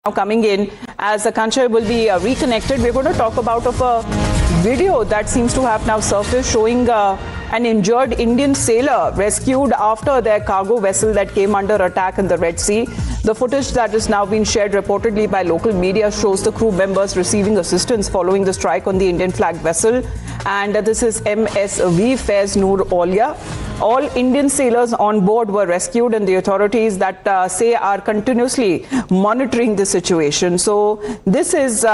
Now coming in, as Akansha will be reconnected, we're going to talk about a video that seems to have now surfaced showing an injured Indian sailor rescued after their cargo vessel that came under attack in the Red Sea. The footage that is now being shared reportedly by local media shows the crew members receiving assistance following the strike on the Indian flagged vessel. And this is MSV Faiz Noor Aulia. All Indian sailors on board were rescued, and the authorities that say are continuously monitoring the situation. So this is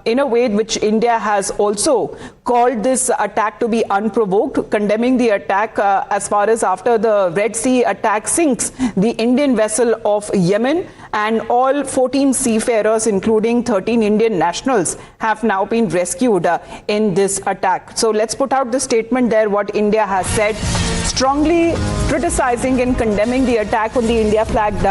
in a way which India has also called this attack to be unprovoked, condemning the attack as far as after the Red Sea attack sinks the Indian vessel of Yemen, and all 14 seafarers, including 13 Indian nationals, have now been rescued in this attack. So let's put out the statement there, what India has said, strongly criticizing and condemning the attack on the India-flagged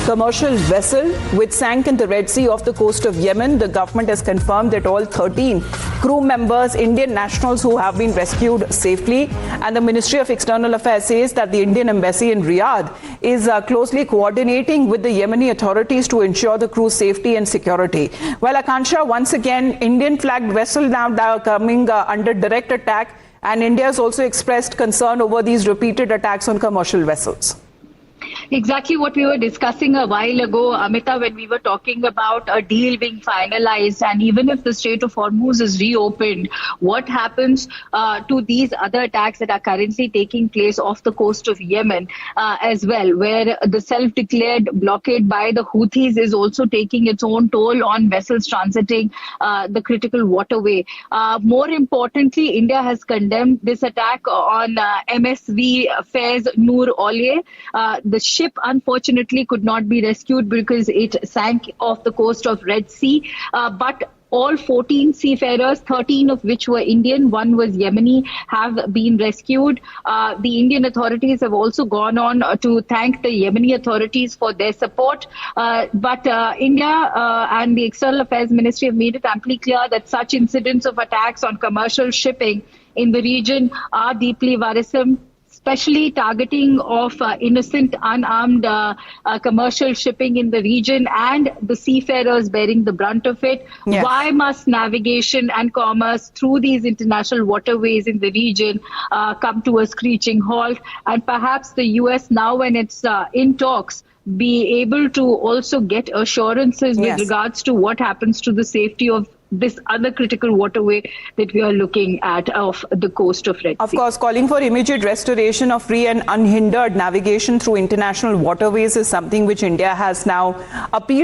commercial vessel which sank in the Red Sea off the coast of Yemen. The government has confirmed that all 13 crew members, Indian nationals who have been rescued safely, and the Ministry of External Affairs says that the Indian Embassy in Riyadh is closely coordinating with the Yemeni authorities to ensure the crew's safety and security. Well, Akansha, once again, Indian-flagged vessel now coming under direct attack, and India has also expressed concern over these repeated attacks on commercial vessels. Exactly what we were discussing a while ago, Amita, when we were talking about a deal being finalized, and even if the Strait of Hormuz is reopened, what happens to these other attacks that are currently taking place off the coast of Yemen as well, where the self-declared blockade by the Houthis is also taking its own toll on vessels transiting the critical waterway. More importantly, India has condemned this attack on MSV Faiz Noor Aulia. The ship, unfortunately, could not be rescued because it sank off the coast of Red Sea. But all 14 seafarers, 13 of which were Indian, one was Yemeni, have been rescued. The Indian authorities have also gone on to thank the Yemeni authorities for their support. But India and the External Affairs Ministry have made it amply clear that such incidents of attacks on commercial shipping in the region are deeply worrisome, especially targeting of innocent, unarmed commercial shipping in the region and the seafarers bearing the brunt of it. Yes. Why must navigation and commerce through these international waterways in the region come to a screeching halt? And perhaps the US, now when it's in talks, be able to also get assurances with regards to what happens to the safety of this other critical waterway that we are looking at off the coast of Red Sea. Of course, calling for immediate restoration of free and unhindered navigation through international waterways is something which India has now appealed